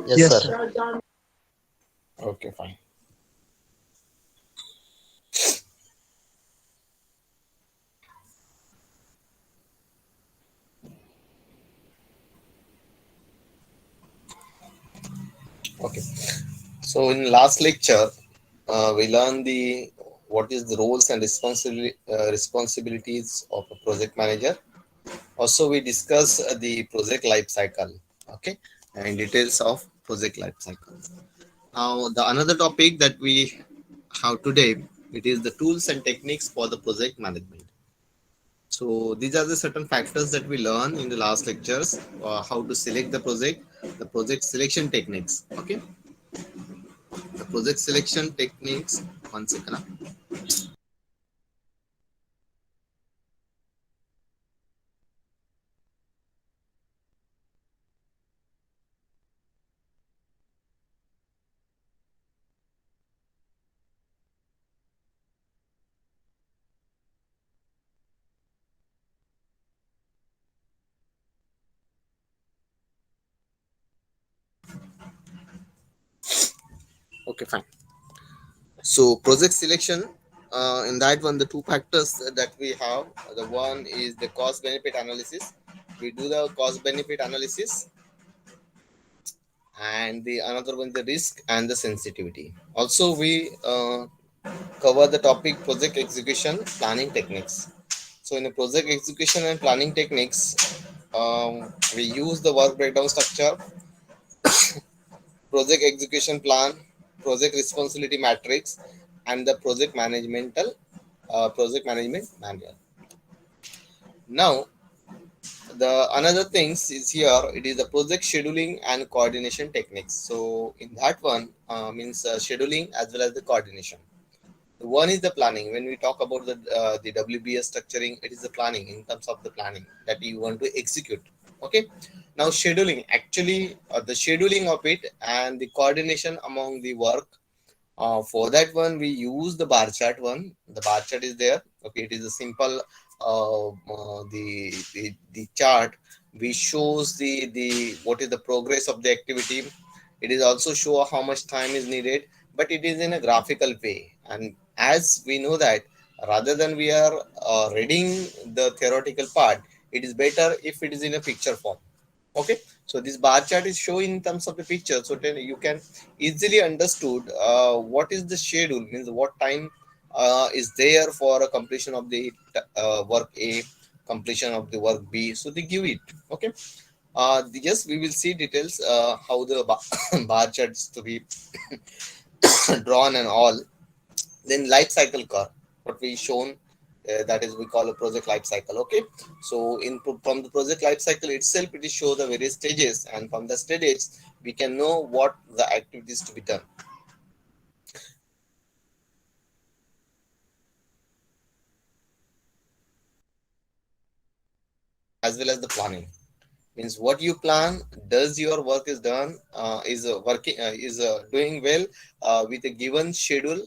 Yes, Yes, sir. sir. Okay, fine. Okay. So in last lecture, we learned the what is the roles and responsibilities of a project manager. Also, we discuss the project life cycle. Okay, and details of project life cycle. Now, the another topic that we have today, it is the tools and techniques for the project management. So these are the certain factors that we learn in the last lectures. How to select the project selection techniques. Okay, the project selection techniques. One second. Okay, fine. So project selection. In that one, the two factors that we have. The one is the cost benefit analysis. We do the cost benefit analysis, and the another one the risk and the sensitivity. Also, we cover the topic project execution planning techniques. So in the project execution and planning techniques, we use the work breakdown structure, project execution plan, project responsibility matrix, and the project management manual. Now, the another things is here. It is the project scheduling and coordination techniques. So in that one means scheduling as well as the coordination. One is the planning. When we talk about the WBS structuring, it is the planning in terms of the planning that you want to execute. Okay. Now scheduling, actually the scheduling of it and the coordination among the work. For that one, we use the bar chart one. The bar chart is there. Okay, it is a simple the chart we shows the what is the progress of the activity. It is also show how much time is needed, but it is in a graphical way. And as we know that rather than we are reading the theoretical part, it is better if it is in a picture form. Okay, so this bar chart is shown in terms of the picture, so then you can easily understood what is the schedule, means what time is there for a completion of the work A, completion of the work B, so they give it. Okay, yes, we will see details how the bar charts to be drawn and all. Then life cycle curve, what we shown, that is we call a project life cycle. Okay, so from the project life cycle itself, it is show the various stages, and from the stages we can know what the activities to be done, as well as the planning. Means what you plan, does your work is done, is working is doing well with a given schedule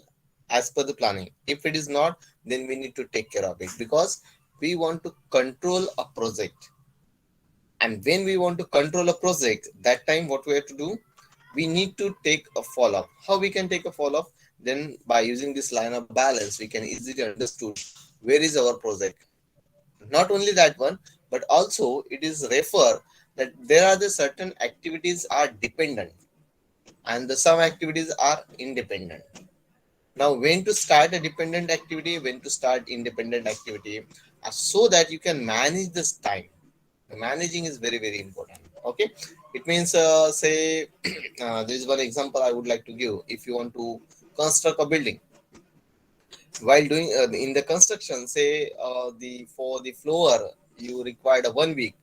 as per the planning. If it is not, then we need to take care of it, because we want to control a project. And when we want to control a project, that time what we have to do, we need to take a follow-up. How we can take a follow-up? Then by using this line of balance, we can easily understood where is our project. Not only that one, but also it is refer that there are the certain activities are dependent, and the some activities are independent. Now, when to start a dependent activity, when to start independent activity, so that you can manage this time. Managing is very very important. Okay, it means say there is one example I would like to give. If you want to construct a building, while doing in the construction, say the for the floor you required a 1 week,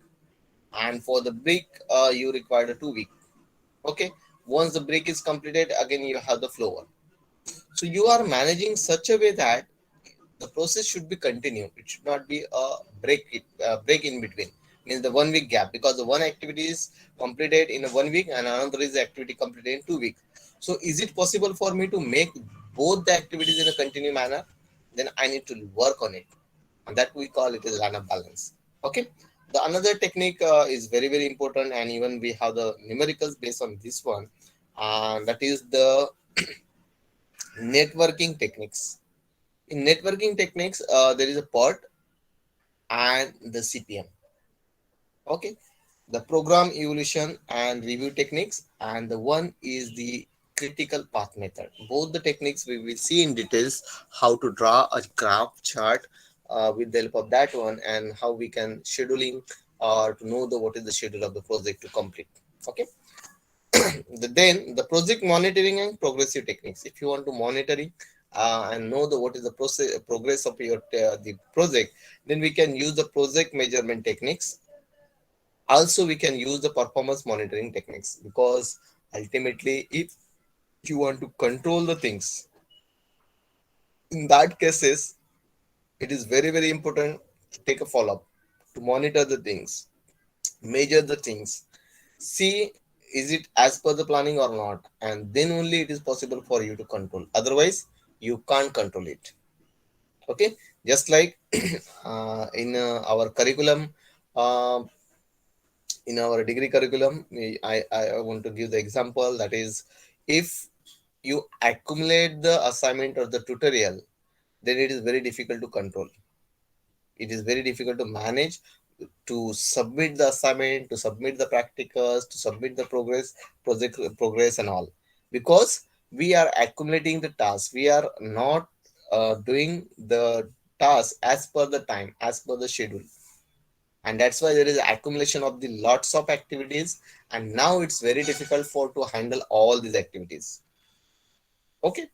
and for the brick you required a 2 week. Okay, once the brick is completed, again you have the floor. So you are managing such a way that the process should be continued. It should not be a break in between. Means the 1 week gap, because the one activity is completed in a 1 week and another is the activity completed in 2 weeks. So is it possible for me to make both the activities in a continued manner? Then I need to work on it, and that we call it as line of balance. Okay. The another technique is very very important, and even we have the numericals based on this one, and that is the networking techniques. In networking techniques, there is a PERT and the CPM. Okay, the program evolution and review techniques, and the one is the critical path method. Both the techniques we will see in details how to draw a graph chart with the help of that one, and how we can scheduling or to know the what is the schedule of the project to complete. Okay, then the project monitoring and progressive techniques. If you want to monitoring and know the what is the process progress of your the project, then we can use the project measurement techniques. Also we can use the performance monitoring techniques, because ultimately if you want to control the things, in that cases it is very very important to take a follow up, to monitor the things, measure the things, see is it as per the planning or not, and then only it is possible for you to control, otherwise you can't control it. Okay, just like in our curriculum, uh, in our degree curriculum, I want to give the example, that is, if you accumulate the assignment or the tutorial, then it is very difficult to control, it is very difficult to manage, to submit the assignment, to submit the practicals, to submit the progress project progress and all, because we are accumulating the tasks, we are not doing the task as per the time, as per the schedule, and that's why there is accumulation of the lots of activities, and now it's very difficult for to handle all these activities. Okay.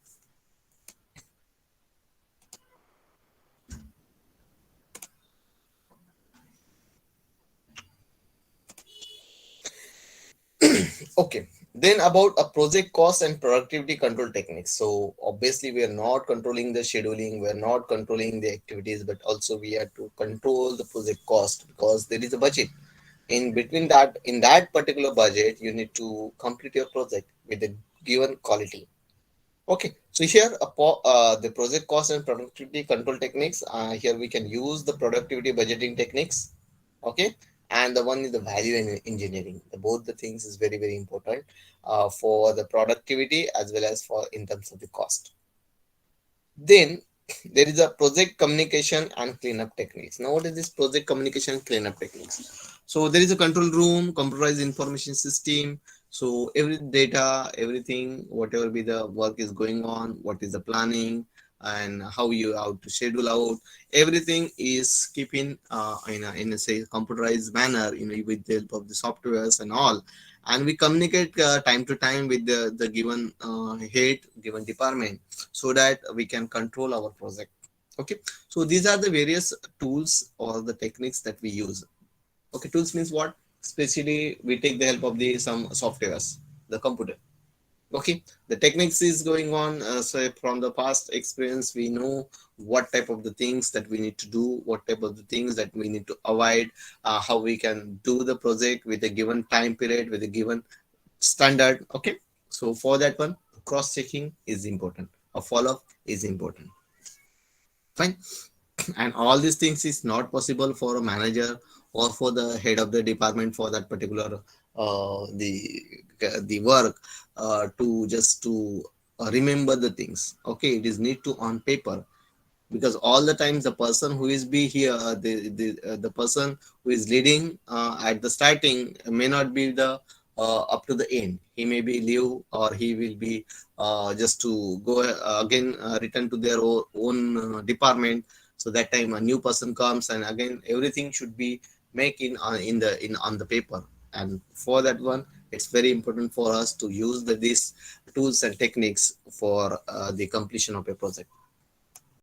Okay, then about a project cost and productivity control techniques. So obviously we are not controlling the scheduling, we are not controlling the activities, but also we have to control the project cost, because there is a budget. In between that, in that particular budget, you need to complete your project with a given quality. Okay, so here the project cost and productivity control techniques. Here we can use the productivity budgeting techniques. Okay, and the one is the value engineering. The, both the things is very very important for the productivity as well as for in terms of the cost. Then there is a project communication and cleanup techniques. Now, what is this project communication cleanup techniques? So there is a control room, computerized information system. So every data, everything, whatever be the work is going on, what is the planning, and how you how to schedule out, everything is keeping in a say computerized manner, with the help of the softwares and all, and we communicate time to time with the given head, given department, so that we can control our project. Okay, so these are the various tools or the techniques that we use. Okay, tools means what? Especially we take the help of the some softwares, the computer. Okay, the techniques is going on, so from the past experience we know what type of the things that we need to do, what type of the things that we need to avoid, how we can do the project with a given time period, with a given standard. Okay, so for that one, cross checking is important, a follow up is important. Fine. And all these things is not possible for a manager or for the head of the department for that particular the work, to just to remember the things. Okay, it is need to on paper, because all the times the person who is be here, the person who is leading at the starting may not be the up to the end, he may be leave, or he will be just to go again return to their own department. So that time a new person comes, and again everything should be make in the in on the paper. And for that one, it's very important for us to use these tools and techniques for the completion of a project.